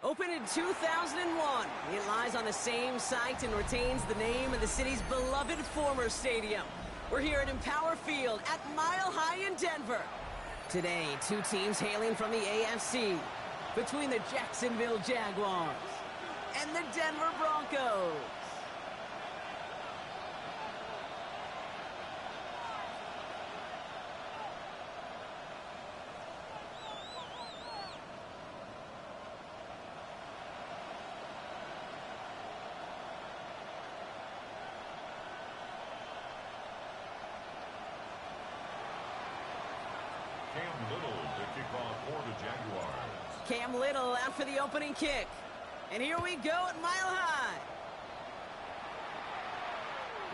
Opened in 2001, it lies on the same site and retains the name of the city's beloved former stadium. We're here at Empower Field at Mile High in Denver. Today, two teams hailing from the AFC, between the Jacksonville Jaguars and the Denver Broncos. Cam Little out for the opening kick. And here we go at Mile High.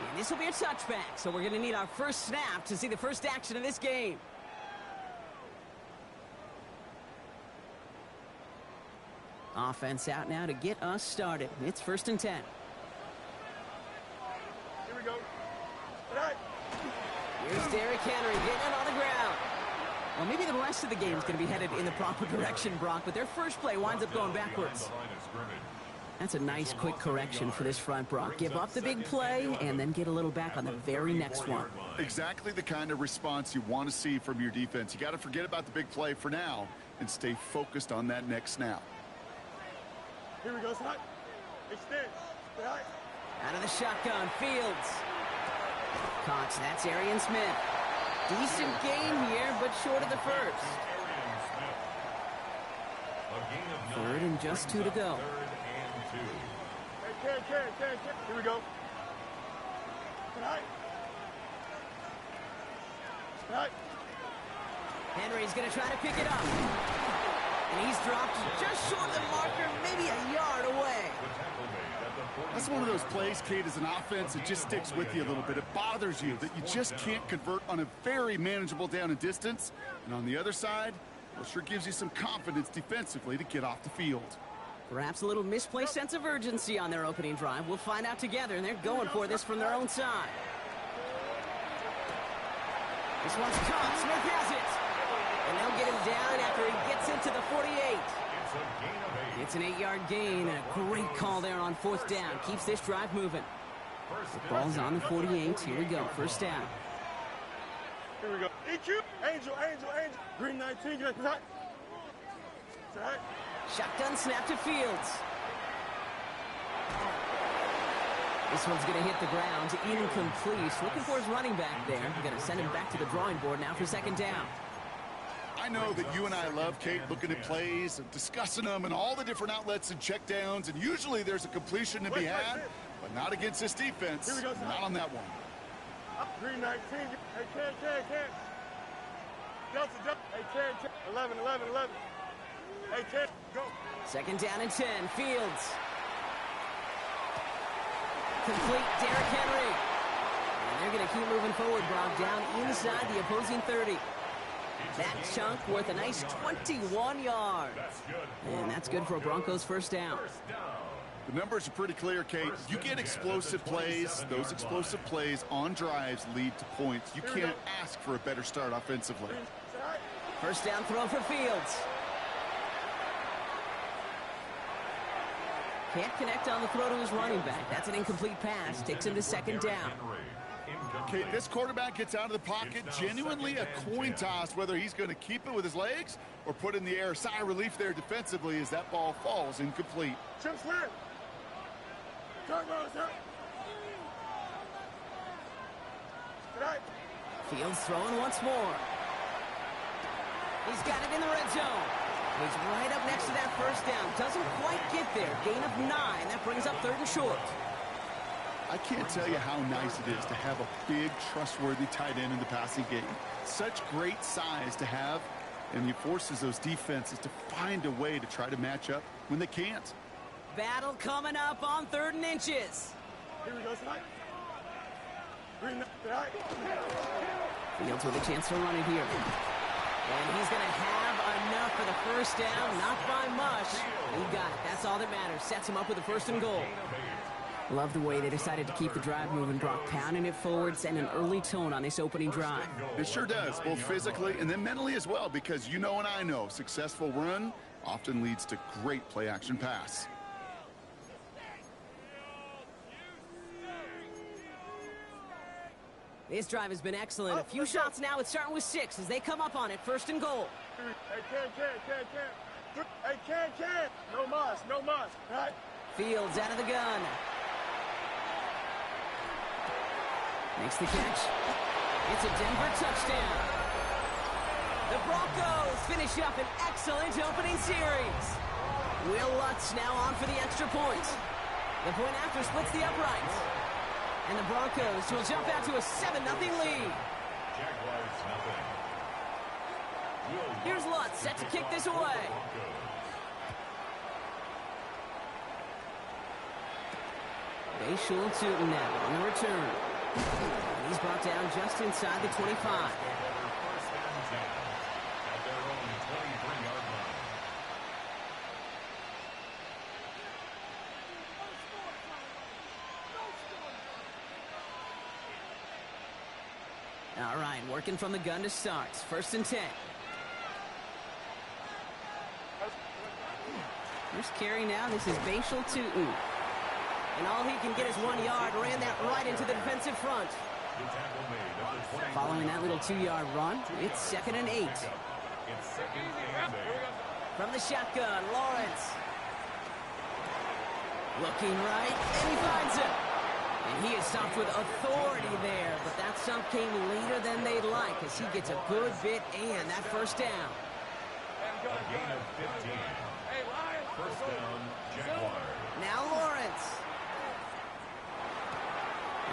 And this will be a touchback, so we're going to need our first snap to see the first action of this game. Offense out now to get us started. It's 1st and 10. Here we go. Right. Here's Derrick Henry getting it on the ground. Well, maybe the rest of the game is going to be headed in the proper direction, Brock, but their first play winds up going backwards. That's a nice, quick correction for this front, Brock. Give up the big play and then get a little back on the very next one. Exactly the kind of response you want to see from your defense. You got to forget about the big play for now and stay focused on that next snap. Here we go, Scott. Extend. Right. Out of the shotgun, Fields. Cox, that's Arian Smith. Decent gain here, but short of the first. 3rd and just 2 to go. Hey, here we go. Right. Henry's going to try to pick it up. And he's dropped just short of the marker, maybe a yard away. That's one of those plays, Kate, as an offense, it just sticks with you a little bit. It bothers you that you just can't convert on a very manageable down and distance. And on the other side, well, sure gives you some confidence defensively to get off the field. Perhaps a little misplaced sense of urgency on their opening drive. We'll find out together, and they're going for this from their own side. This one's caught. Smith has it. And they'll get him down after he gets into the 48. It's an 8-yard gain, and a great call there on 4th down. Keeps this drive moving. The ball's on the 48. Here we go. 1st down. Here we go. EQ. Angel. Green 19. Get that. Right. Shotgun snap to Fields. This one's going to hit the ground. Incomplete. Looking for his running back there. We're going to send him back to the drawing board now for 2nd down. I know that you and I love, Kate, looking at plays and discussing them and all the different outlets and checkdowns, and usually there's a completion to be had, but not against this defense. Here we go, not on that one. Green 19. Hey, can. Delta. Hey, can. 11. Hey, can. Go. 2nd down and 10. Fields. Complete. Derrick Henry. And they're going to keep moving forward, Brock, down inside the opposing 30. That chunk worth a nice 21 yards. And that's good for a Broncos 1st down. The numbers are pretty clear, Kate. You get explosive plays. Those explosive plays on drives lead to points. You can't ask for a better start offensively. 1st down throw for Fields. Can't connect on the throw to his running back. That's an incomplete pass. Takes him to 2nd down. Okay, this quarterback gets out of the pocket, genuinely a coin toss whether he's going to keep it with his legs or put in the air. Sigh of relief there defensively as that ball falls incomplete. Chip Smith. Fields throwing once more. He's got it in the red zone. He's right up next to that 1st down. Doesn't quite get there. Gain of 9. That brings up 3rd and short. I can't tell you how nice it is to have a big, trustworthy tight end in the passing game. Such great size to have, and he forces those defenses to find a way to try to match up when they can't. Battle coming up on 3rd and inches. Here we go, Snipe. Fields with a chance to run it here. And he's going to have enough for the 1st down. Not by much. He got it. That's all that matters. Sets him up with the 1st and goal. Love the way they decided to keep the drive moving, Brock, pounding it forward, send an early tone on this opening drive. It sure does, both physically and then mentally as well, because you know and I know, successful run often leads to great play-action pass. This drive has been excellent. A few shots now. It's starting with 6 as they come up on it. 1st and goal. Hey, Can. Hey, Can. No mas. Right? Fields out of the gun. Makes the catch. It's a Denver touchdown. The Broncos finish up an excellent opening series. Will Lutz now on for the extra point. The point after splits the uprights. And the Broncos will jump out to a 7-0 lead. Here's Lutz set to kick this away. Bayshul Tootin now on the return. He's brought down just inside the 25. All right, working from the gun to start. 1st and 10. First carry now. This is Bayshul Tootin. And all he can get is 1 yard. Ran that right into the defensive front. Following that little 2-yard run, it's 2nd and 8. From the shotgun, Lawrence. Looking right, and he finds it. And he is stopped with authority there, but that stump came later than they'd like as he gets a good bit and that 1st down. A gain of 15. 1st down, Jaguars. Now Lawrence.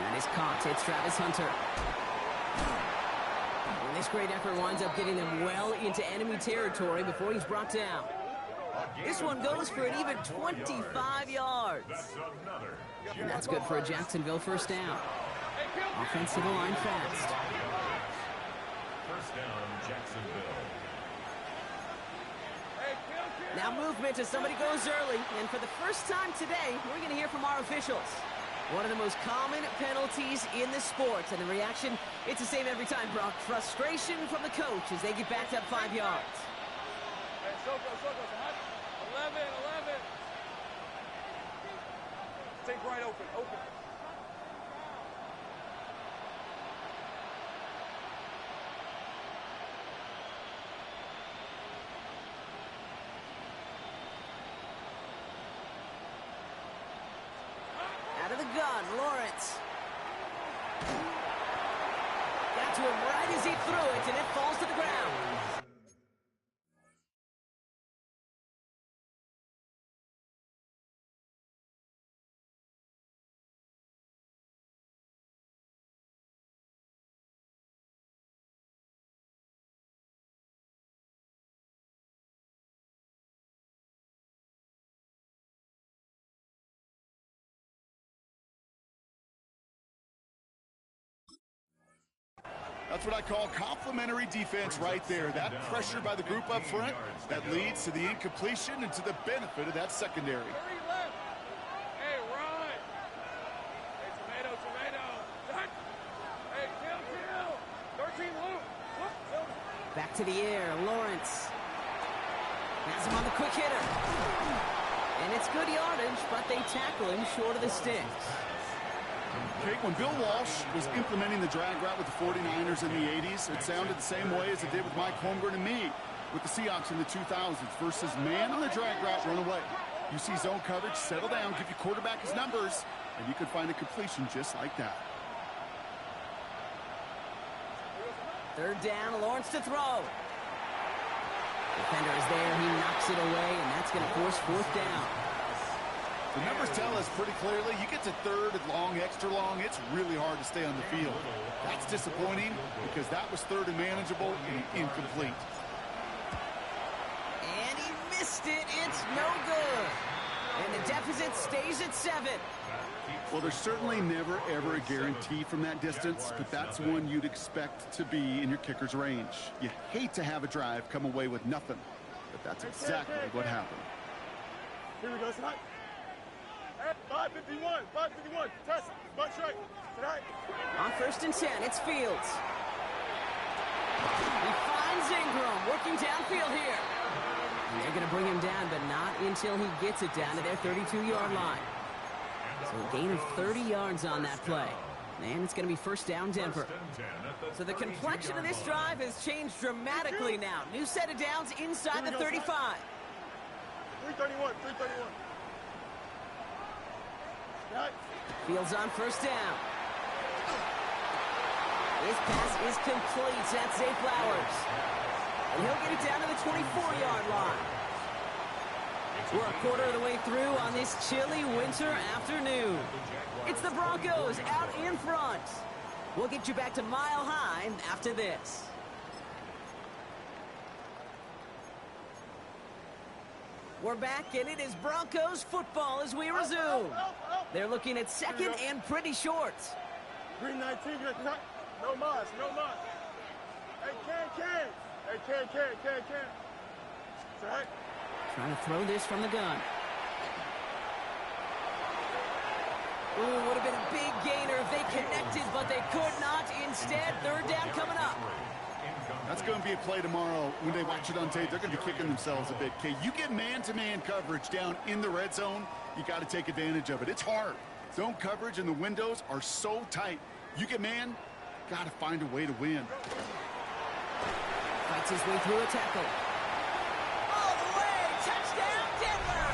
And it's caught. It's Travis Hunter. And this great effort winds up getting him well into enemy territory before he's brought down. This one goes for an even 25 yards. And that's good for a Jacksonville 1st down. Offensive line fast. 1st down, Jacksonville. Now movement as somebody goes early. And for the first time today, we're going to hear from our officials. One of the most common penalties in the sport. And the reaction, it's the same every time, Brock. Frustration from the coach as they get backed up 5 yards. Hey, Soko, 11. Take right open. Out of the gun, Lawrence. Got to him right as he threw it, and it falls to the ground. That's what I call complimentary defense right there. That pressure by the group up front, that leads to the incompletion and to the benefit of that secondary. Hey, run. Hey, tomato. Hey, kill. 13 loop. Back to the air, Lawrence. Has him on the quick hitter. And it's good yardage, but they tackle him short of the sticks. Okay, when Bill Walsh was implementing the drag route with the 49ers in the 80s, it sounded the same way as it did with Mike Holmgren and me with the Seahawks in the 2000s versus man on the drag route, run away. You see zone coverage, settle down, give your quarterback his numbers, and you can find a completion just like that. 3rd down, Lawrence to throw. Defender is there, he knocks it away, and that's going to force 4th down. The numbers tell us pretty clearly, you get to 3rd and long, extra long, it's really hard to stay on the field. That's disappointing because that was 3rd and manageable and incomplete. And he missed it. It's no good. And the deficit stays at 7. Well, there's certainly never, ever a guarantee from that distance, but that's one you'd expect to be in your kicker's range. You hate to have a drive come away with nothing, but that's exactly what happened. Here we go, tonight. 551. Test it. Bunch right. Tonight. On 1st and 10, it's Fields. He finds Ingram working downfield here. And they're going to bring him down, but not until he gets it down to their 32-yard line. So a gain of 30 yards on that play. And it's going to be first down, Denver. So the complexion of this drive has changed dramatically now. New set of downs inside the 35. 331, 331. Fields on first down. His pass is complete. That's Zay Flowers. And he'll get it down to the 24-yard line. We're a quarter of the way through on this chilly winter afternoon. It's the Broncos out in front. We'll get you back to Mile High after this. We're back, and it is Broncos football as we resume. They're looking at second and pretty short. Green 19, no mas, no mas. Hey, can. Hey, can. Sack. Trying to throw this from the gun. Ooh, would have been a big gainer if they connected, but they could not. Instead, third down coming up. That's going to be a play tomorrow. When they watch it on tape, they're going to be kicking themselves a bit. Okay, you get man-to-man coverage down in the red zone, you got to take advantage of it. It's hard. Zone coverage and the windows are so tight. You get man, got to find a way to win. Fights his way through a tackle. All the way, touchdown Denver!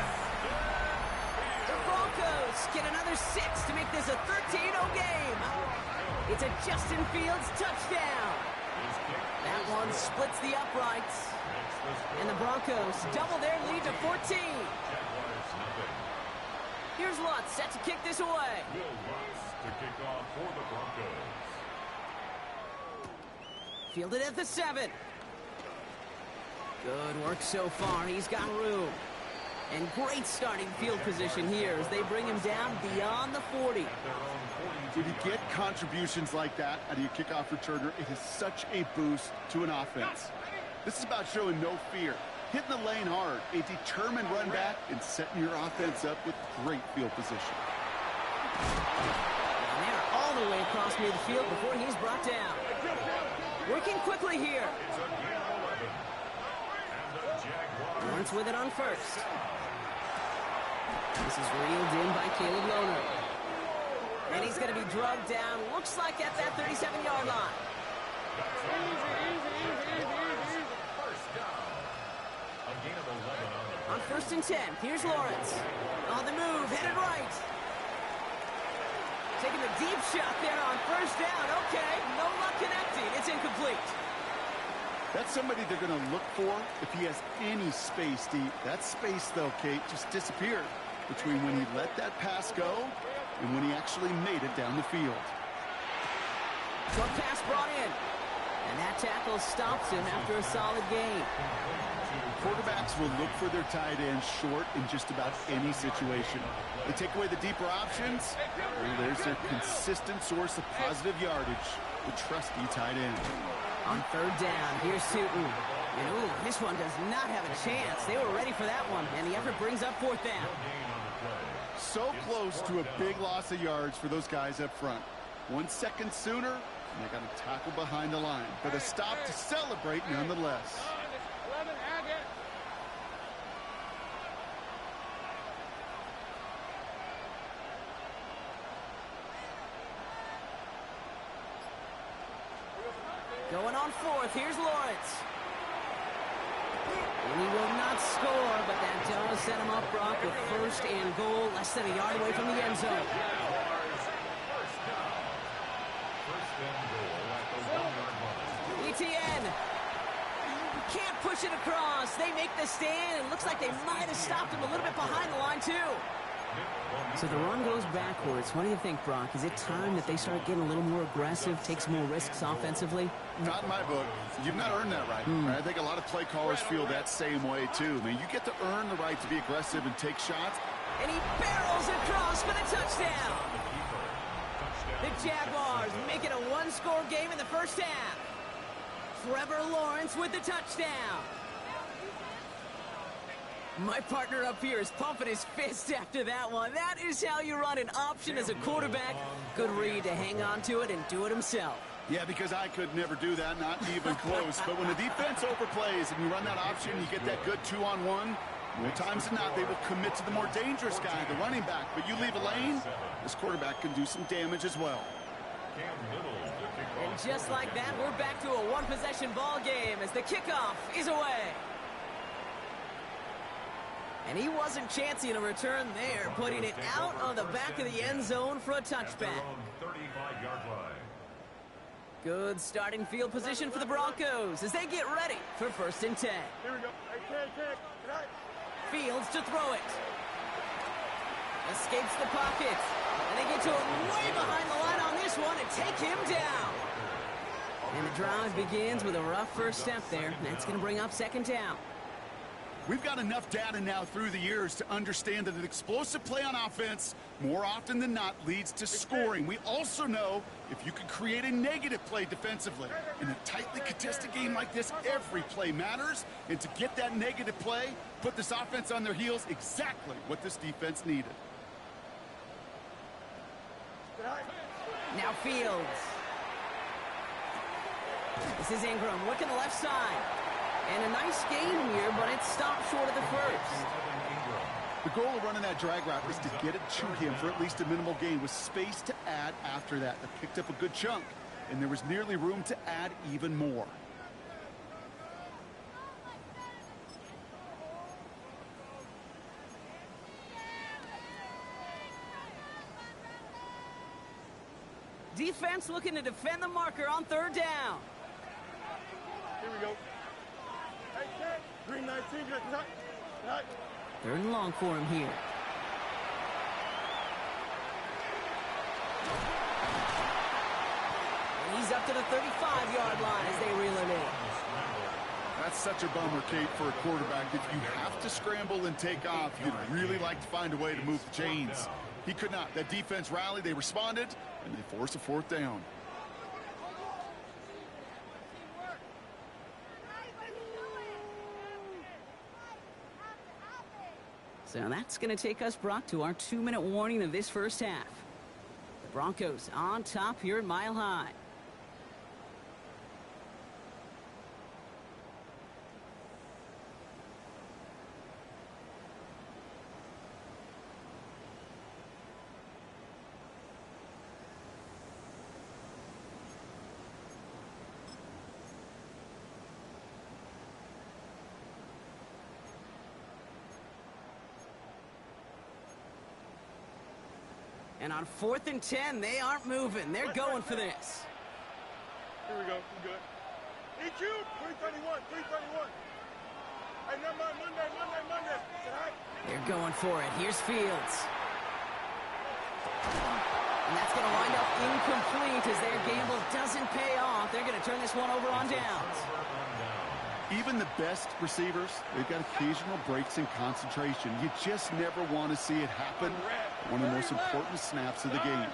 The Broncos get another 6 to make this a 13-0 game. It's a Justin Fields touchdown. That one splits the uprights. And the Broncos double their lead to 14. Here's Lutz set to kick this away. Will Lutz to kick off for the Broncos. Fielded at the 7. Good work so far. He's got room. And great starting field position here as they bring him down beyond the 40. When you get contributions like that out of your kickoff returner, it is such a boost to an offense. This is about showing no fear, hitting the lane hard, a determined run back, and setting your offense up with great field position. And they're all the way across midfield before he's brought down. Working quickly here. Lawrence with it on first. This is reeled in by Caleb Lohner. And he's going to be drugged down, looks like at that 37-yard line. On first and 10, here's Lawrence. On the move, headed right. Taking the deep shot there on first down. Okay, no luck connecting. It's incomplete. That's somebody they're going to look for if he has any space deep. That space, though, Kate, just disappeared between when he let that pass go and when he actually made it down the field. Short pass brought in. And that tackle stops him after a solid gain. Quarterbacks will look for their tight end short in just about any situation. They take away the deeper options, and there's their consistent source of positive yardage, the trusty tight end. On third down, here's Sutton. And ooh, this one does not have a chance. They were ready for that one, and the effort brings up fourth down. So close to a big loss of yards for those guys up front. 1 second sooner, and they got to tackle behind the line. But a stop to celebrate nonetheless. Going on fourth, here's Lawrence. And he will not score, but that does set him up, Brock, with first and goal, less than a yard away from the end zone. ETN can't push it across. They make the stand. It looks like they might have stopped him a little bit behind the line, too. So the run goes backwards. What do you think, Brock? Is it time that they start getting a little more aggressive, take some more risks offensively? Not in my book. You've not earned that right. I think a lot of play callers feel that same way, too. I mean, you get to earn the right to be aggressive and take shots. And he barrels across for the touchdown. The Jaguars make it a one-score game in the first half. Trevor Lawrence with the touchdown. My partner up here is pumping his fist after that one. That is how you run an option as a quarterback. Good read to hang on to it and do it himself. Yeah, because I could never do that, not even close. But when the defense overplays and you run that option, you get that good 2-on-1, more times than not, they will commit to the more dangerous guy, the running back. But you leave a lane, this quarterback can do some damage as well. And just like that, we're back to a one-possession ball game as the kickoff is away. And he wasn't chancing a return there, putting it out on the back of the end zone for a touchback. Good starting field position for the Broncos as they get ready for 1st and 10. Here we go. Hey, Fields to throw it. Escapes the pocket. And they get to him way behind the line on this one and take him down. And the drive begins with a rough first step there. That's going to bring up 2nd down. We've got enough data now through the years to understand that an explosive play on offense more often than not leads to scoring. We also know if you can create a negative play defensively. In a tightly contested game like this, every play matters. And to get that negative play, put this offense on their heels, exactly what this defense needed. Now Fields. This is Ingram working the left side. And a nice gain here, but it stopped short of the first. The goal of running that drag route is to get it to him for at least a minimal gain with space to add after that. They picked up a good chunk, and there was nearly room to add even more. Defense looking to defend the marker on 3rd down. Here we go. Hey, green 19, tonight. 3rd and long for him here. And he's up to the 35-yard line as they reel him in. That's such a bummer, Kate, for a quarterback. If you have to scramble and take off, you'd really like to find a way to move the chains. He could not. That defense rallied, they responded, and they forced a 4th down. So that's going to take us, Brock, to our 2-minute warning of this first half. The Broncos on top here at Mile High. And on 4th and 10, they aren't moving. They're going for this. Here we go. We're good. EQ, 331, 331. Hey, never mind, Monday. They're going for it. Here's Fields. And that's going to wind up incomplete as their gamble doesn't pay off. They're going to turn this one over on downs. Even the best receivers, they've got occasional breaks in concentration. You just never want to see it happen. One of the most important snaps of the game.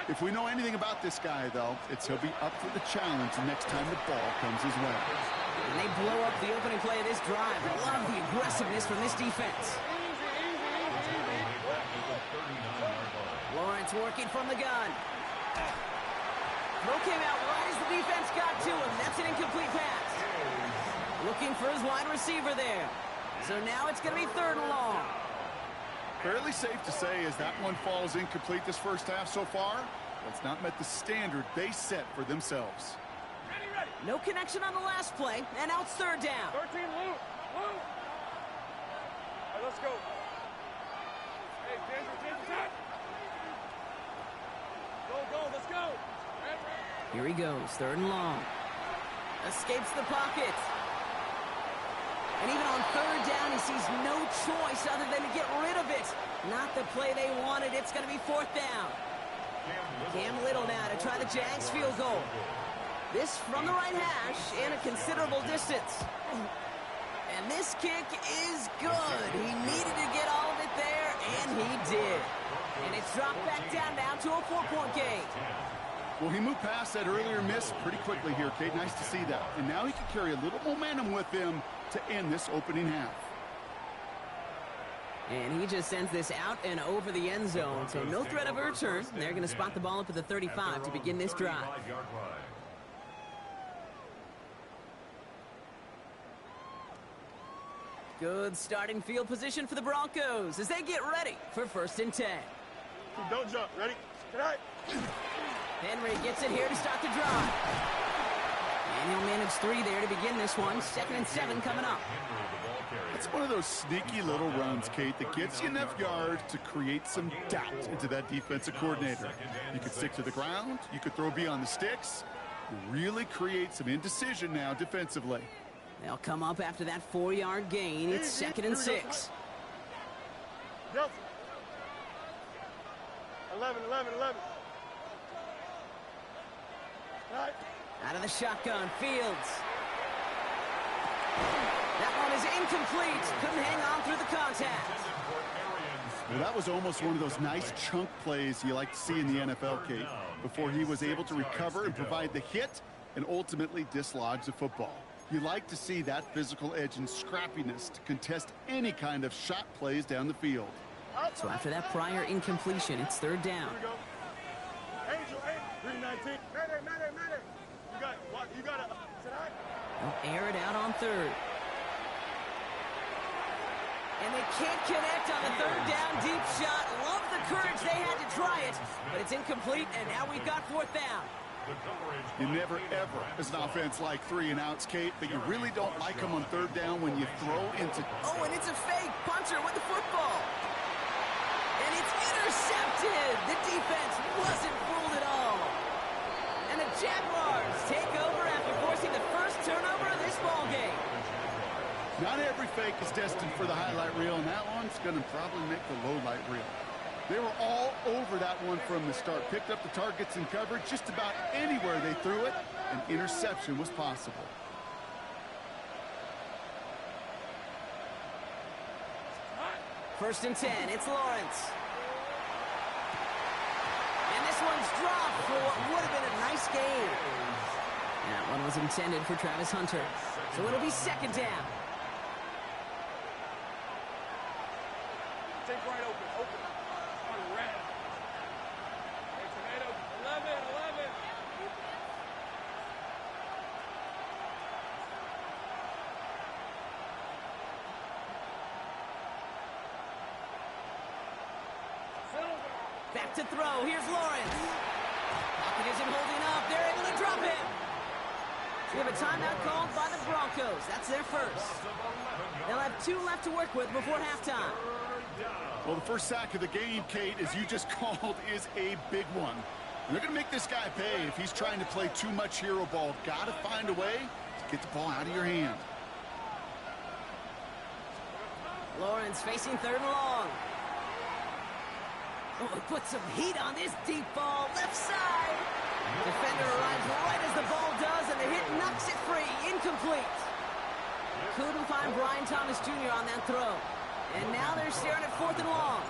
If we know anything about this guy, though, it's he'll be up for the challenge the next time the ball comes his way. And they blow up the opening play of this drive. I love the aggressiveness from this defense. Lawrence working from the gun. Throw came out right as the defense got to him. That's an incomplete pass. Looking for his wide receiver there. So now it's going to be 3rd and long. Fairly safe to say as that one falls incomplete this first half so far, that's not met the standard they set for themselves. Ready. No connection on the last play, and now it's 3rd down. 13, Lou. All right, let's go. Hey, Denver, time. Go, let's go. Here he goes, 3rd and long. Escapes the pocket. And even on 3rd down, he sees no choice other than to get rid of it. Not the play they wanted. It's going to be 4th down. Cam Little now to try the Jags field goal. This from the right hash and a considerable distance. And this kick is good. He needed to get all of it there, and he did. And it's dropped back down now to a 4-point game. Well, he moved past that earlier miss pretty quickly here, Kate. Nice to see that. And now he can carry a little momentum with him to end this opening half. And he just sends this out and over the end zone, so no threat of a return. They're going to spot the ball up at the 35 to begin this drive. Good starting field position for the Broncos as they get ready for 1st and 10. Don't jump. Ready? Tonight. Henry gets it here to start the drive. And he'll manage 3 there to begin this one. 2nd and 7 coming up. It's one of those sneaky little runs, Kate, that gets you enough yards to create some doubt into that defensive coordinator. You could stick to the ground. You could throw beyond the sticks. Really create some indecision now defensively. They'll come up after that 4-yard gain. It's 2nd and 6. 11. Right. Out of the shotgun, Fields. That one is incomplete. Couldn't hang on through the contact. Well, that was almost one of those nice chunk plays you like to see in the NFL, Kate, before he was able to recover and provide the hit and ultimately dislodge the football. You like to see that physical edge and scrappiness to contest any kind of shot plays down the field. So after that prior incompletion, it's 3rd down. Here we go. Angel, 319. Madden. You got it. Tonight. They'll air it out on 3rd. And they can't connect on the 3rd down deep shot. Love the courage they had to try it, but it's incomplete, and now we've got 4th down. You never, ever, as an offense, like 3 and outs, Kate, but you really don't like them on 3rd down when you throw into... Oh, and it's a fake. Punter with the football. And it's intercepted. The defense wasn't fooled at all. And the Jaguars take over after forcing the first turnover of this ball game. Not every fake is destined for the highlight reel, and that one's going to probably make the low light reel. They were all over that one from the start. Picked up the targets and covered just about anywhere they threw it. An interception was possible. First and 10, it's Lawrence. And this one's dropped for what would have been a nice game. That one was intended for Travis Hunter. So it'll be 2nd down. Take right open. On red. Hey, tomato. 11. Back to throw. Here's Lawrence. Pocket isn't holding up. They're able to drop him. We have a timeout called by the Broncos. That's their first. They'll have 2 left to work with before halftime. Well, the first sack of the game, Kate, as you just called, is a big one. And they're going to make this guy pay if he's trying to play too much hero ball. Got to find a way to get the ball out of your hand. Lawrence facing 3rd and long. Oh, he put some heat on this deep ball. Left side. Defender arrives right as the ball does, and the hit knocks it free. Incomplete. Couldn't find Brian Thomas Jr. on that throw. And now they're staring at 4th and long.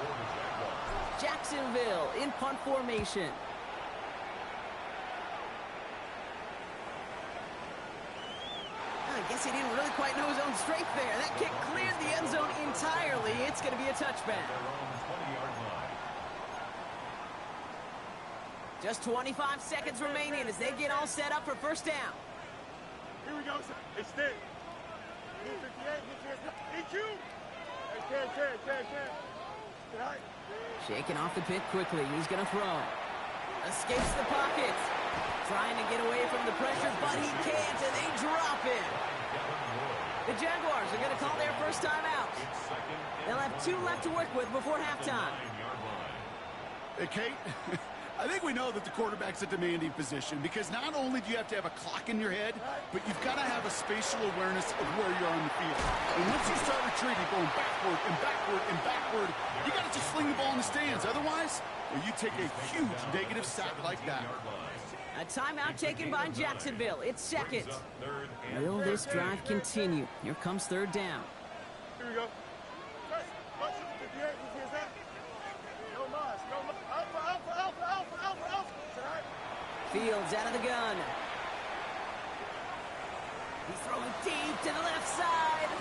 Jacksonville in punt formation. I guess he didn't really quite know his own strength there. That kick cleared the end zone entirely. It's going to be a touchback. Just 25 seconds remaining as they get all set up for 1st down. Here we go. It's thin. 58. EQ. Tonight. Shaking off the pit quickly. He's going to throw. Escapes the pocket. Trying to get away from the pressure, but he can't, and they drop him. The Jaguars are going to call their first time out. They'll have 2 left to work with before halftime. Hey, Kate, I think we know that the quarterback's a demanding position because not only do you have to have a clock in your head, but you've got to have a spatial awareness of where you're on the field. And once you start retreating, going backward and backward and backward, you got to just fling the ball in the stands. Otherwise, you take a huge negative sack like that. A timeout taken by Jacksonville. It's 2nd. Will this drive continue? Here comes 3rd down. Here we go. Fields out of the gun. He's throwing deep to the left side.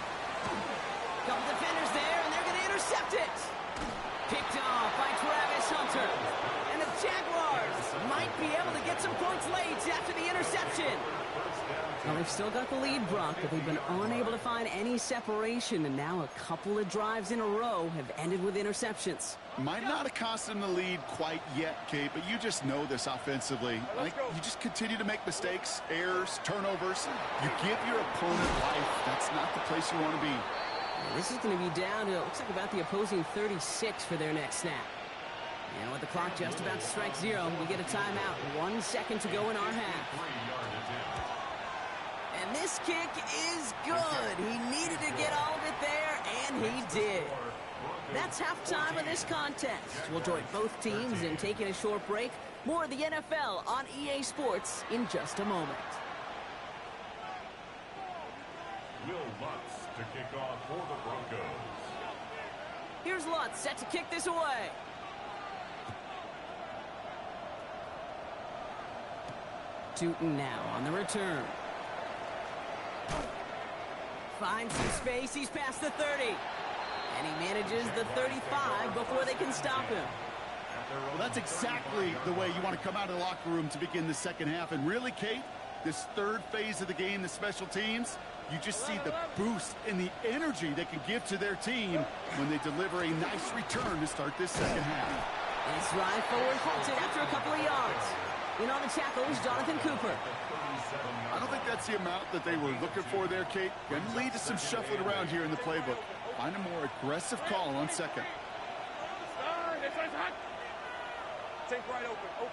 Couple defenders there, and they're going to intercept it. Picked off by Travis Hunter. And the Jaguars might be able to get some points late after the interception. Well, they've still got the lead, Brock, but they've been unable to find any separation, and now a couple of drives in a row have ended with interceptions. Might not have cost them the lead quite yet, Kate, but you just know this offensively. Like, you just continue to make mistakes, errors, turnovers. You give your opponent life. That's not the place you want to be. This is going to be down to, it looks like, about the opposing 36 for their next snap. And with the clock just about to strike 0, we get a timeout. 1 second to go in our half. And this kick is good. He needed to get all of it there, and he did. That's halftime of this contest. We'll join both teams in taking a short break. More of the NFL on EA Sports in just a moment. Will Lutz to kick off for the Broncos. Here's Lutz set to kick this away. Tootin now on the return. Finds some space. He's past the 30. And he manages the 35 before they can stop him. Well, that's exactly the way you want to come out of the locker room to begin the second half. And really, Kate, this third phase of the game, the special teams, you just see the boost and the energy they can give to their team when they deliver a nice return to start this second half. And it's right forward halted after a couple of yards. In on the tackle is Jonathan Cooper. I don't think that's the amount that they were looking for there, Kate. Going to lead to some shuffling around here in the playbook. Find a more aggressive call on second. Take right open.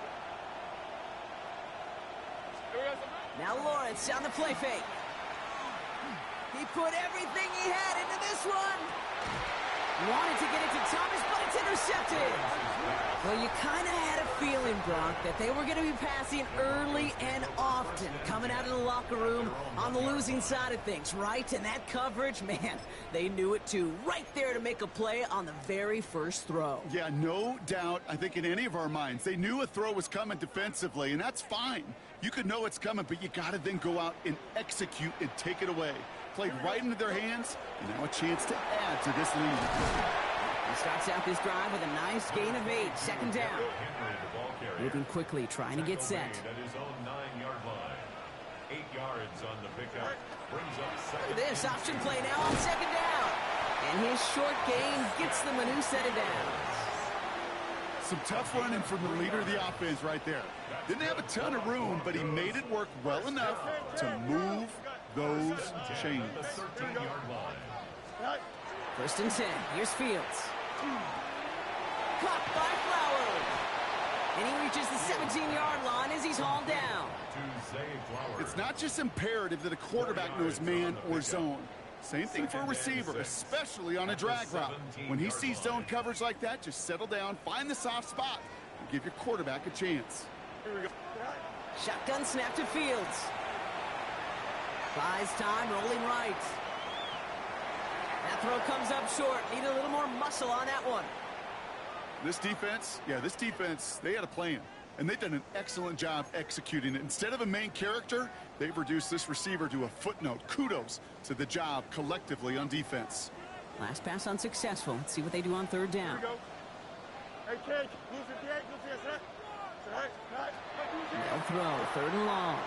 Now Lawrence on the play fake. He put everything he had into this one. Wanted to get it to Thomas, but it's intercepted. Well, you kind of had a feeling, Brock, that they were going to be passing early and often, coming out of the locker room on the losing side of things, right? And that coverage, man, they knew it too. Right there to make a play on the very first throw. Yeah, no doubt, I think in any of our minds, they knew a throw was coming defensively, and that's fine. You could know it's coming, but you got to then go out and execute and take it away. Played right into their hands, and now a chance to add to this lead. He starts out this drive with a nice gain of 8, second down. Moving quickly, trying to get set. At his own 9-yard line. 8 yards on the pickup. Brings up Look second. at this option play now on second down. And his short gain gets them a new set of downs. Some tough running from the leader of the offense right there. Didn't have a ton of room, but he made it work well enough to move those chains. 13-yard line. First and 10. Here's Fields. Caught by Flowers. And he reaches the 17-yard line as he's hauled down. It's not just imperative that a quarterback knows man or zone. Same thing for a receiver, especially on a drag route. When he sees zone coverage like that, just settle down, find the soft spot, and give your quarterback a chance. Shotgun snap to Fields. Buys time, rolling right. That throw comes up short. Need a little more muscle on that one. This defense, they had a plan. And they've done an excellent job executing it. Instead of a main character, they've reduced this receiver to a footnote. Kudos to the job collectively on defense. Last pass unsuccessful. Let's see what they do on third down. Hey, Cage, lose it, set. They'll throw, third and long.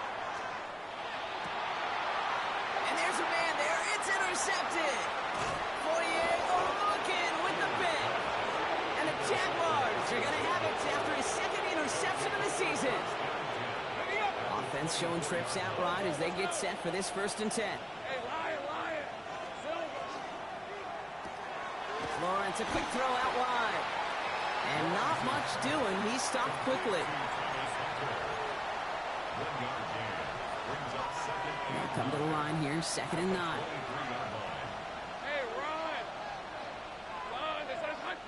And there's a man there. It's intercepted. Fourier looking with the pick. And the Jaguars are going to have it after his second interception of the season. Offense showing trips out right as they get set for this first and 10. Hey, Lion. Lawrence, a quick throw out wide. And not much doing. He stopped quickly. They come to the line here, second and 9. Hey, Ron, this is hot.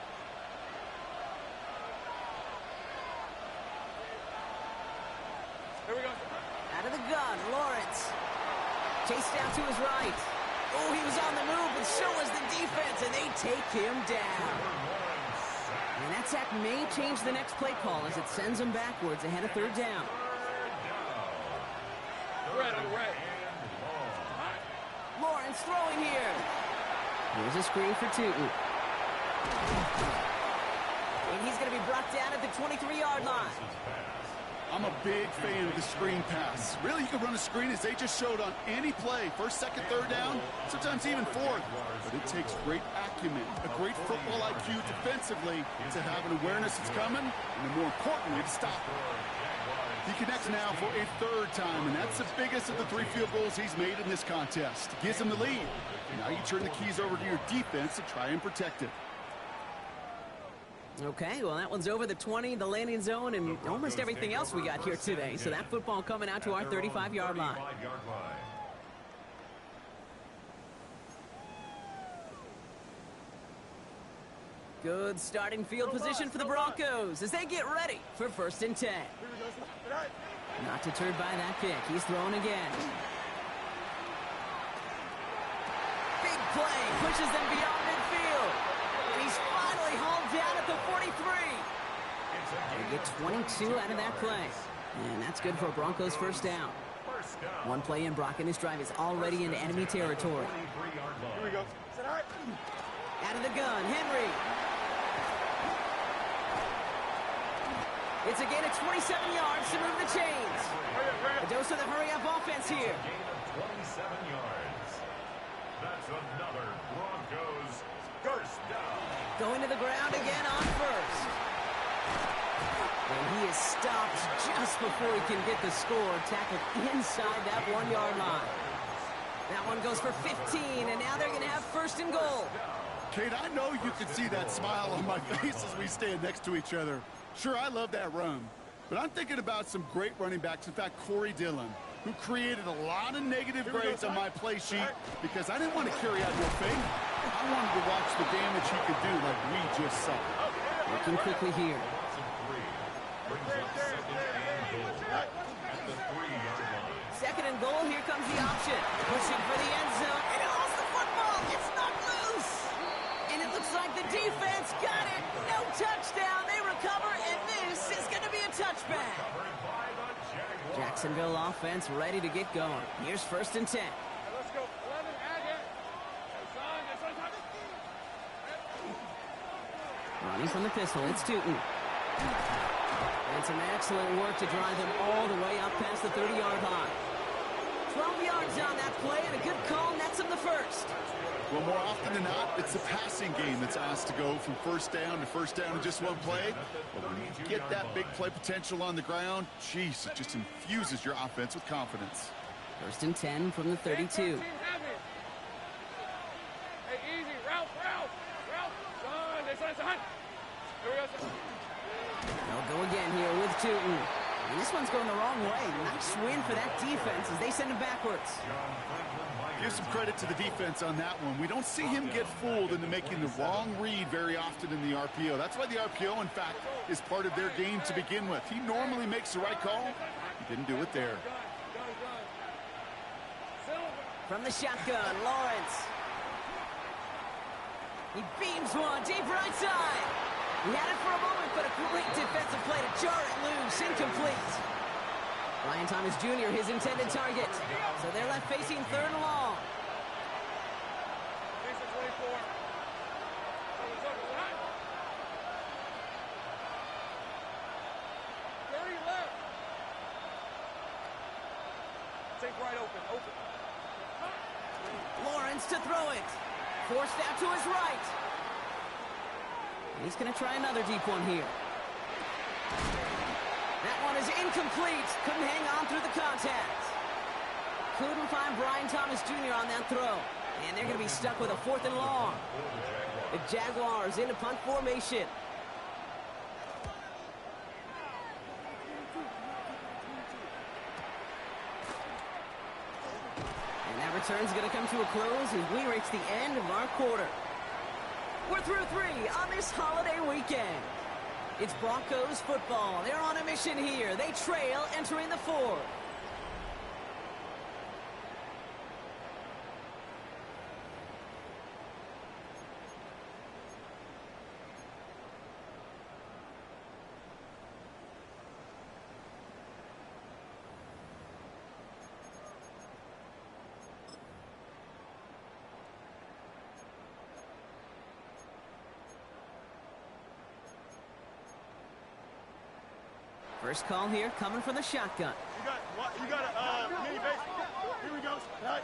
Here we go. Out of the gun, Lawrence. Chased down to his right. Oh, he was on the move, but so was the defense, and they take him down. And that sack may change the next play call as it sends him backwards ahead of third down. Red. Lawrence throwing here. Here's a screen for Tootin. And he's going to be brought down at the 23-yard line. I'm a big fan of the screen pass. Really, you can run a screen as they just showed on any play. First, second, third down, sometimes even fourth. But it takes great acumen, a great football IQ defensively to have an awareness it's coming, and more importantly, to stop it. He connects now for a third time, and that's the biggest of the 3 field goals he's made in this contest. Gives him the lead. Now you turn the keys over to your defense to try and protect it. Okay, well, that one's over the 20, the landing zone, and almost everything else we got here today. So that football coming out to our 35-yard line. Good starting field position for the Broncos as they get ready for 1st and 10. Not deterred by that kick. He's throwing again. Big play pushes them beyond midfield. And he's finally hauled down at the 43. They get 22 out of that play. And that's good for a Broncos 1st down. One play in, Brock, and his drive is already in enemy territory. Here we go. Out of the gun, Henry. It's a gain of 27 yards to move the chains. A dose of the hurry-up offense here. Gain of 27 yards. That's another Broncos 1st down. Going to the ground again on 1st. And he is stopped just before he can get the score, tackled inside that 1-yard line. That one goes for 15, and now they're going to have 1st and goal. Kate, I know you can see that smile on my face as we stand next to each other. Sure, I love that run, but I'm thinking about some great running backs. In fact, Corey Dillon, who created a lot of negative grades on my play sheet because I didn't want to carry out no fake. I wanted to watch the damage he could do like we just saw. Working quickly here. Second and goal, here comes the option. Pushing for the end zone, and it lost the football. It's not loose. And it looks like the defense got it. No touchdown. They recover, and this is going to be a touchback. Jacksonville offense ready to get going. Here's 1st and 10. Let's go. 11, add it. Running from the pistol, it's Tootin. And some excellent work to drive them all the way up past the 30-yard line. 12 yards on that play, and a good call nets him the 1st. Well, more often than not, it's the passing game that's asked to go from 1st down to 1st down in just one play. But when you get that big play potential on the ground, geez, it just infuses your offense with confidence. 1st and 10 from the 32. Hey, easy. Route. Son. Here we go, son. They'll go again here with Tootin. And this one's going the wrong way. Nice win for that defense as they send him backwards. Give some credit to the defense on that one. We don't see him get fooled into making the wrong read very often in the RPO. That's why the RPO, in fact, is part of their game to begin with. He normally makes the right call. He didn't do it there. From the shotgun, Lawrence. He beams one deep right side. He had it for a moment, but a great defensive play to jar it loose. Incomplete. Brian Thomas Jr., his intended target. So they're left facing 3rd and long. Jason 24. 30 left. Take right open. Lawrence to throw it. Forced out to his right. And he's going to try another deep one here. That one is incomplete. Couldn't hang on through the contact. Couldn't find Brian Thomas Jr. on that throw. And they're going to be stuck with a 4th and long. The Jaguars into punt formation. And that return's going to come to a close as we reach the end of our quarter. We're through 3 on this holiday weekend. It's Broncos football. They're on a mission here. They trail entering the 4th. First call here coming from the shotgun. You got a mini base. Here we go. Right.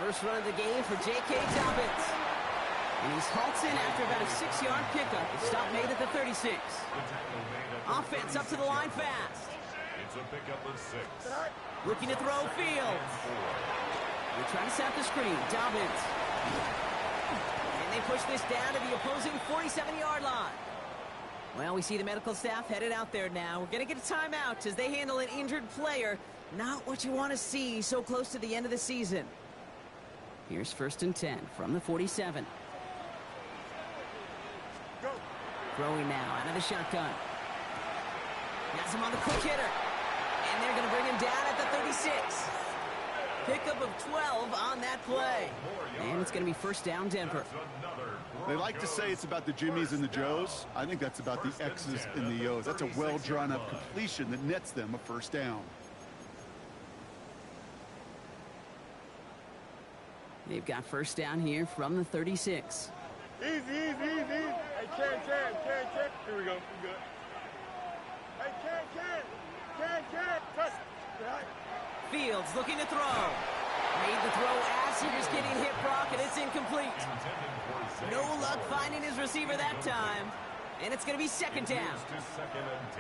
First run of the game for J.K. Dobbins. And he's halts in after about a 6-yard pickup. The stop made at the 36. Offense up to the line fast. It's a pickup of 6. Looking to throw Fields. They're trying to set the screen. Dobbins. And they push this down to the opposing 47-yard line. Well, we see the medical staff headed out there now. We're going to get a timeout as they handle an injured player. Not what you want to see so close to the end of the season. Here's 1st and 10 from the 47. Go. Throwing now out of the shotgun. Has him on the quick hitter. And they're going to bring him down at the 36. Pickup of 12 on that play. And it's going to be 1st down Denver. They like to say it's about the Jimmies and the Joes. I think that's about the X's and the O's. That's a well-drawn-up completion that nets them a 1st down. They've got 1st down here from the 36. Easy. Hey, Ken. Here we go. We good. Hey, Ken. Touch. Right. Fields looking to throw. Made the throw as he was getting hit, Brock, and it's incomplete. No luck finding his receiver that time. And it's going to be 2nd down.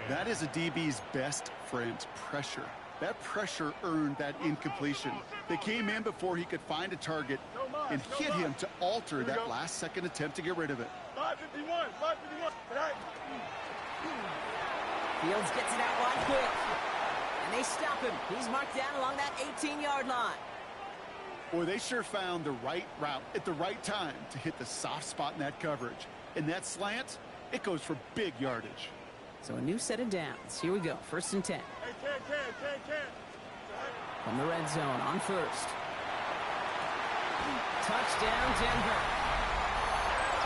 That is a DB's best friend, pressure. That pressure earned that incompletion. They came in before he could find a target and hit him to alter that last-second attempt to get rid of it. 551. Right. Fields gets it out wide quick. And they stop him. He's marked down along that 18-yard line. Boy, they sure found the right route at the right time to hit the soft spot in that coverage. And that slant, it goes for big yardage. So a new set of downs. Here we go. 1st and 10. Hey, Ken. From the red zone on 1st. Touchdown, Denver.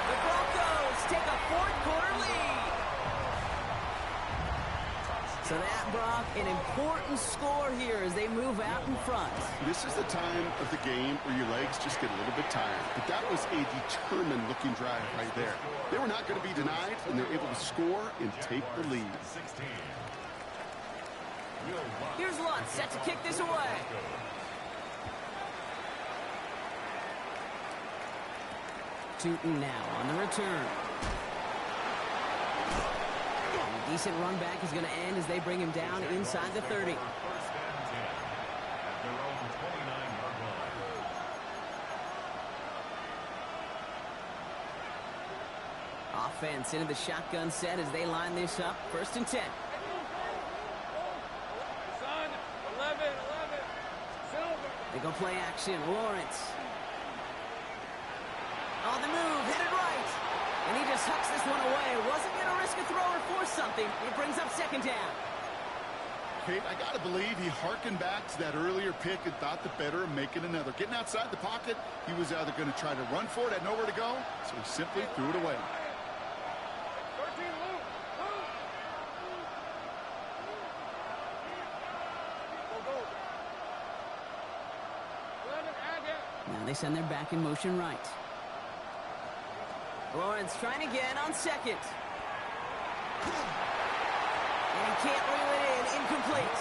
The Broncos take a 4th-quarter lead. So that, Brock, an important score here as they move out in front. This is the time of the game where your legs just get a little bit tired. But that was a determined-looking drive right there. They were not going to be denied, and they're able to score and take the lead. Here's Lutz set to kick this away. Tootin now on the return. And a decent run back is going to end as they bring him down inside the 30. Offense into the shotgun set as they line this up. 1st and 10. They go play action. Lawrence. On the move, headed right. And he just hucks this one away. Wasn't going to risk a throw or force something. It brings up 2nd down. Kate, I got to believe he hearkened back to that earlier pick and thought the better of making another. Getting outside the pocket, he was either going to try to run for it, had nowhere to go, so he simply threw it away. Now they send their back in motion right. Lawrence trying again on 2nd. And he can't reel it in. Incomplete.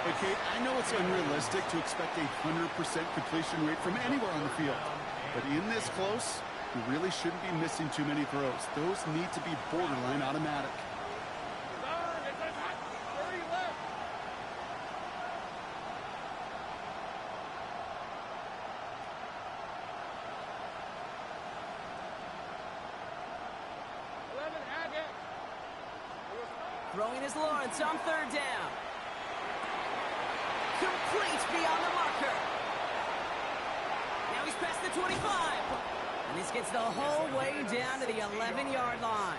Hey, Kate, I know it's unrealistic to expect a 100% completion rate from anywhere on the field. But in this close, you really shouldn't be missing too many throws. Those need to be borderline automatic. Throwing is Lawrence on 3rd down. Complete beyond the marker. Now he's past the 25. And this gets the whole way down to the 11-yard line.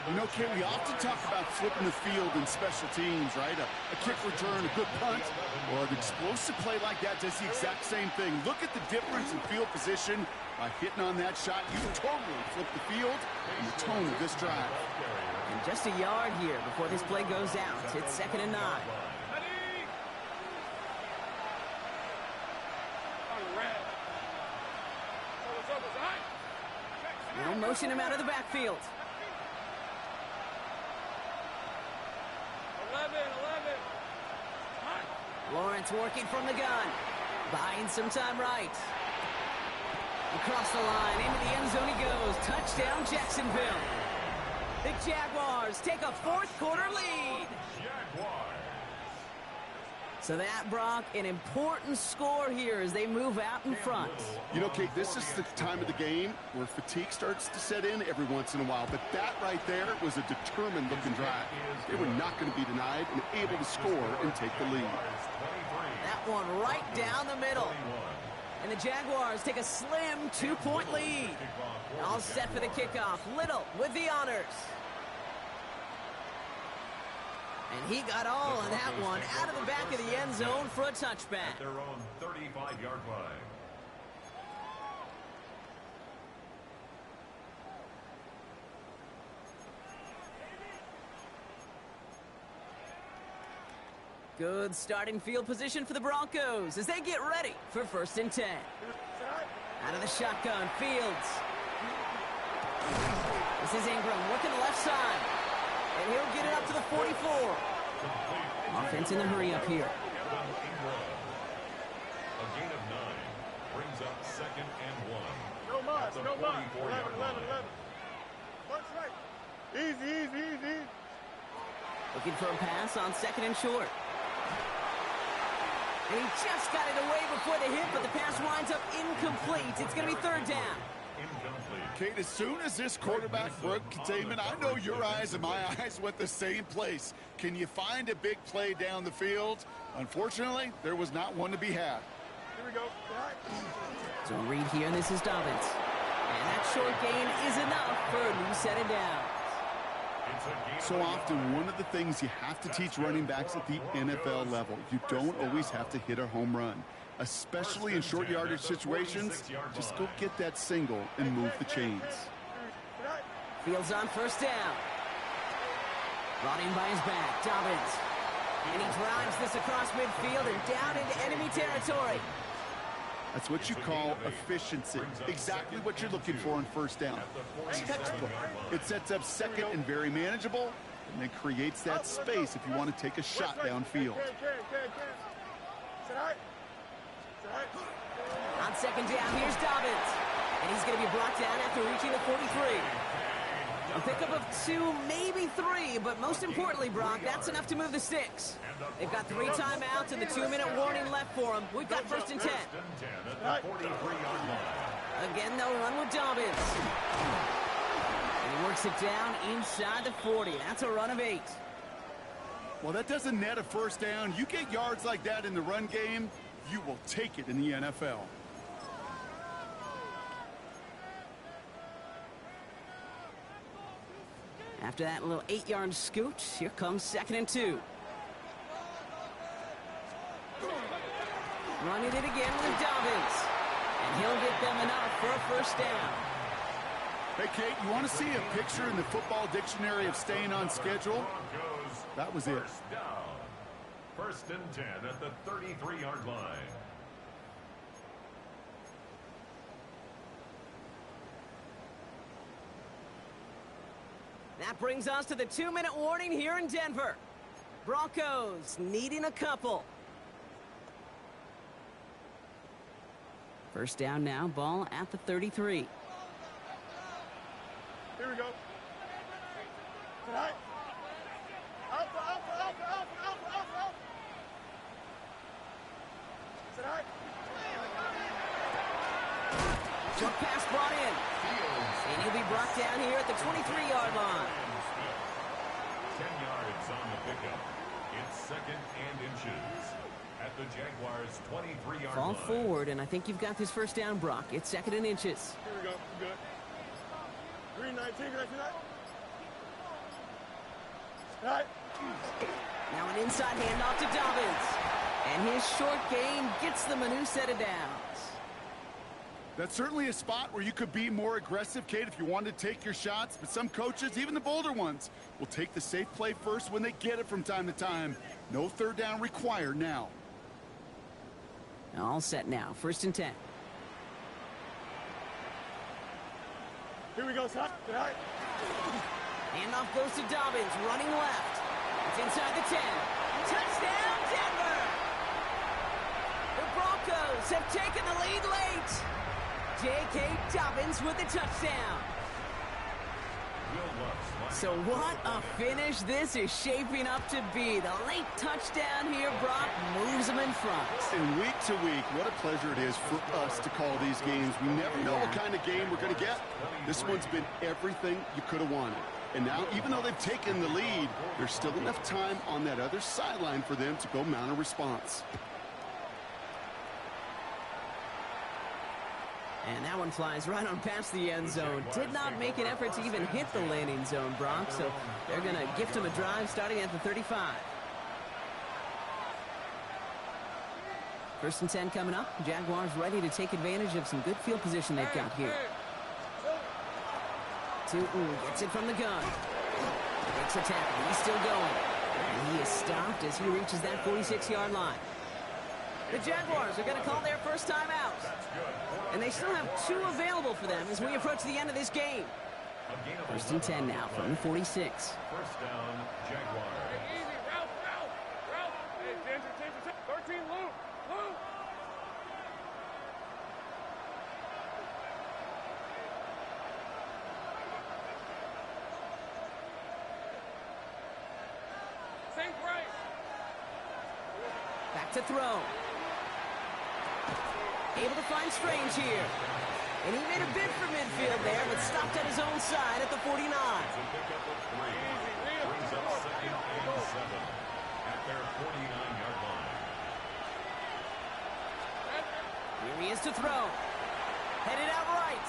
You know, Kate, we often talk about flipping the field in special teams, right? A kick return, a good punt, or an explosive play like that does the exact same thing. Look at the difference in field position. By hitting on that shot, you totally flip the field and the tone of this drive. And just a yard here before this play goes out. It's 2nd and 9. They'll motion him out of the backfield. Lawrence working from the gun. Buying some time right. Across the line, into the end zone he goes. Touchdown, Jacksonville. The Jaguars take a fourth-quarter lead. Jaguars. So that, Brock, an important score here as they move out in front. You know, Kate, this is the time of the game where fatigue starts to set in every once in a while. But that right there was a determined-looking drive. They were not going to be denied and able to score and take the lead. That one right down the middle. And the Jaguars take a slim 2-point lead. All set for the kickoff. Little with the honors. And he got all of that one out of the back of the end zone for a touchback. At their own 35-yard line. Good starting field position for the Broncos as they get ready for 1st and 10. Out of the shotgun, Fields. This is Ingram working the left side. And he'll get it up to the 44. Offense in the hurry up here. A gain of 9 brings up 2nd and 1. No mark, no mark. 44-yard line. 11. Watch right. Easy. Looking for a pass on 2nd and short. And he just got it away before the hit, but the pass winds up incomplete. It's going to be 3rd down. Kate, as soon as this quarterback broke containment, I know your eyes and my eyes went the same place. Can you find a big play down the field? Unfortunately, there was not one to be had. Here we go. So read here, and this is Dobbins. And that short gain is enough for a new set of downs. So often, one of the things you have to teach running backs at the NFL level, you don't always have to hit a home run. Especially in short yardage situations, just go get that single and move the chains. Fields on 1st down. Brought in by his back, Dobbins. And he drives this across midfield and down into enemy territory. That's what you call efficiency. Exactly what you're looking for on 1st down. Textbook. It sets up 2nd and very manageable, and then creates that space if you want to take a shot downfield. On 2nd down, here's Dobbins. And he's going to be brought down after reaching the 43. A pickup of 2, maybe 3, but most importantly, Brock, that's enough to move the sticks. They've got 3 timeouts and the 2-minute warning left for them. We've got 1st and 10. Again, they'll run with Dobbins. And he works it down inside the 40. That's a run of 8. Well, that doesn't net a 1st down. You get yards like that in the run game, you will take it in the NFL. After that little 8-yard scoot, here comes 2nd and 2. Running it again with Dobbins. And he'll get them enough for a 1st down. Hey, Kate, you want to see a picture in the football dictionary of staying on schedule? That was it. 1st down. 1st and 10 at the 33-yard line. That brings us to the 2-minute warning here in Denver. Broncos needing a couple. 1st down now, ball at the 33. Here we go. Tonight. Out. Tonight. Jump pass brought in. And he'll be brought down here at the 23-yard line. 10 yards on the pickup. It's 2nd and inches. At the Jaguars' 23-yard line. Fall forward, and I think you've got this 1st down, Brock. It's 2nd and inches. Here we go. Good. 319. Right. Now an inside handoff to Dobbins. And his short gain gets them a new set of downs. That's certainly a spot where you could be more aggressive, Kate, if you wanted to take your shots. But some coaches, even the bolder ones, will take the safe play first when they get it from time to time. No 3rd down required now. All set now. 1st and 10. Here we go, son. Tonight. Handoff goes to Dobbins, running left. It's inside the 10. Touchdown, Denver! The Broncos have taken the lead late. J.K. Dobbins with the touchdown. So what a finish this is shaping up to be. The late touchdown here, Brock, moves them in front. And week to week, what a pleasure it is for us to call these games. We never know what kind of game we're going to get. This one's been everything you could have wanted. And now, even though they've taken the lead, there's still enough time on that other sideline for them to go mount a response. And that one flies right on past the end zone. Did not make an effort to even hit the landing zone, Brock. So they're going to gift him a drive starting at the 35. 1st and 10 coming up. Jaguars ready to take advantage of some good field position they've got here. Gets it from the gun. Makes a tackle. He's still going. And he is stopped as he reaches that 46-yard line. The Jaguars are going to call their first time out. And they still have 2 available for them as we approach the end of this game. 1st and 10 now from the 46. First down, Jaguars. Easy, route. Hey, 13, Luke. Same price. Back to throw. Able to find Strange here. And he made a bid for midfield there, but stopped at his own side at the 49. Brings up 2nd and 7 at their 49-yard line. Here he is to throw. Headed out right.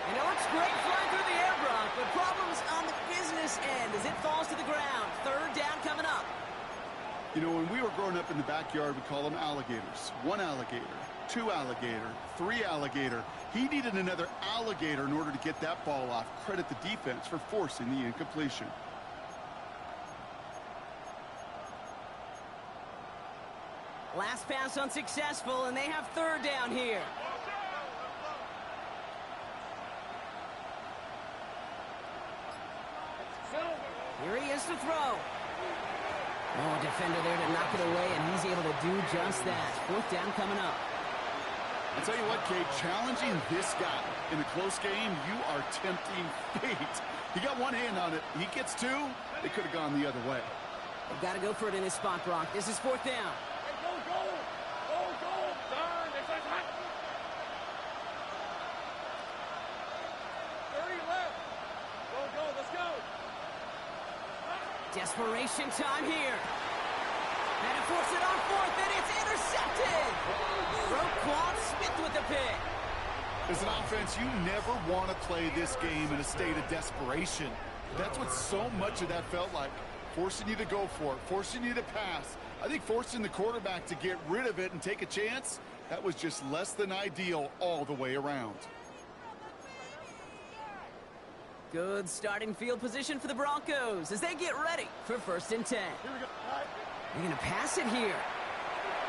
And it looks great flying through the air, Brock, but problems on the business end as it falls to the ground. 3rd down coming up. You know, when we were growing up in the backyard, we call them alligators. 1 alligator, 2 alligator, 3 alligator. He needed another alligator in order to get that ball off. Credit the defense for forcing the incompletion. Last pass unsuccessful, and they have 3rd down here. Here he is to throw. Oh, defender there to knock it away, and he's able to do just that. 4th down coming up. I'll tell you what, Kate, challenging this guy in a close game, you are tempting fate. He got 1 hand on it. He gets 2. They could have gone the other way. They've got to go for it in this spot, Brock. This is 4th down. Hey, go. Darn, this is hot. 30 left. Go, let's go. Desperation time here. And to force it on 4th, and it's intercepted. Roquan Smith with the pick. As an offense, you never want to play this game in a state of desperation. That's what so much of that felt like. Forcing you to go for it, forcing you to pass. I think forcing the quarterback to get rid of it and take a chance, that was just less than ideal all the way around. Good starting field position for the Broncos as they get ready for 1st and 10. They're going to pass it here.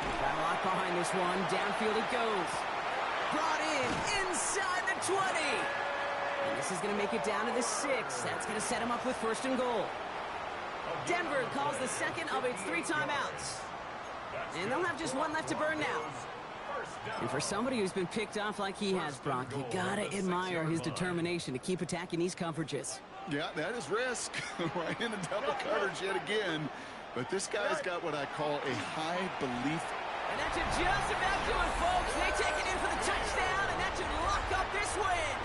Got a lot behind this one. Downfield it goes. Brought in inside the 20. And this is going to make it down to the 6. That's going to set him up with 1st and goal. Denver calls the 2nd of its 3 timeouts. And they'll have just 1 left to burn now. And for somebody who's been picked off like he has, Brock, you gotta admire his determination to keep attacking these coverages. Yeah, that is risk. Right in the double coverage yet again. But this guy's got what I call a high belief. And that should just about do it, folks. They take it in for the touchdown, and that should lock up this win.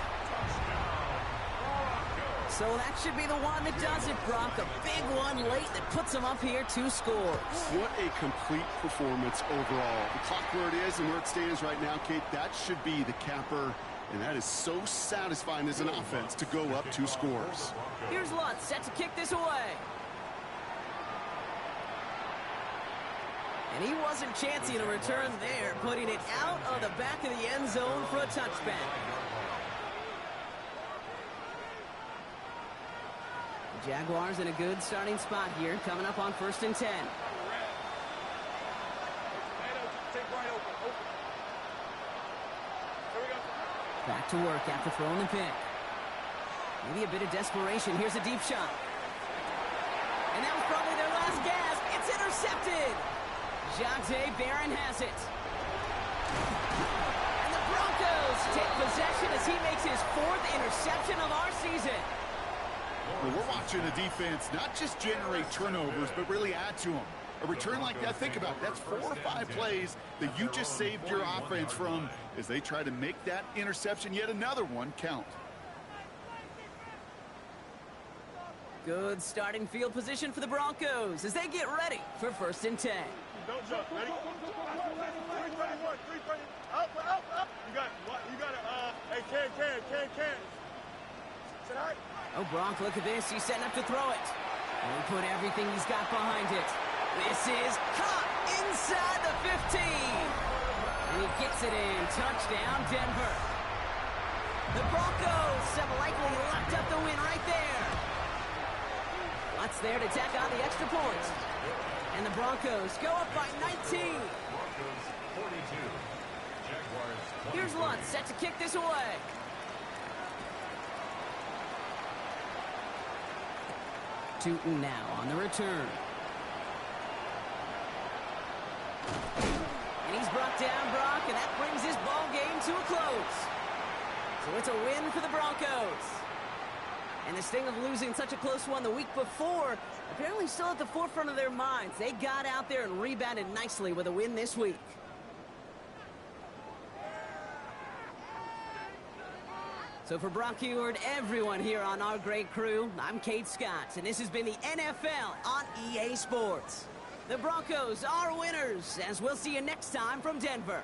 So that should be the one that does it, Brock. A big one late that puts them up here 2 scores. What a complete performance overall. The clock where it is and where it stands right now, Kate, that should be the capper. And that is so satisfying as an offense to go up 2 scores. Here's Lutz set to kick this away. And he wasn't chancing a return there, putting it out of the back of the end zone for a touchback. The Jaguars in a good starting spot here, coming up on 1st and 10. Back to work after throwing the pick. Maybe a bit of desperation. Here's a deep shot. And that was probably their last gasp. It's intercepted. Jonte Barron has it. And the Broncos take possession as he makes his 4th interception of our season. Well, we're watching a defense not just generate turnovers, but really add to them. A return like that, think about it, that's 4 or 5 plays that you just saved your offense from as they try to make that interception, yet another one, count. Good starting field position for the Broncos as they get ready for 1st and 10. Don't jump. Ready? 321. 320. Up. You got it. Hey, can. Sit high. Oh, Bronk, look at this. He's setting up to throw it. And he put everything he's got behind it. This is caught inside the 15. And he gets it in. Touchdown, Denver. The Broncos have likely locked up the win right there. Lots there to tack on the extra point. And the Broncos go up by 19. Broncos 42. Jaguars 23. Here's Lunt set to kick this away. Tootin now on the return. And he's brought down, Brock, and that brings this ball game to a close. So it's a win for the Broncos. And the sting of losing such a close one the week before, apparently still at the forefront of their minds. They got out there and rebounded nicely with a win this week. So for Brock Heward, everyone here on our great crew, I'm Kate Scott, and this has been the NFL on EA Sports. The Broncos are winners, as we'll see you next time from Denver.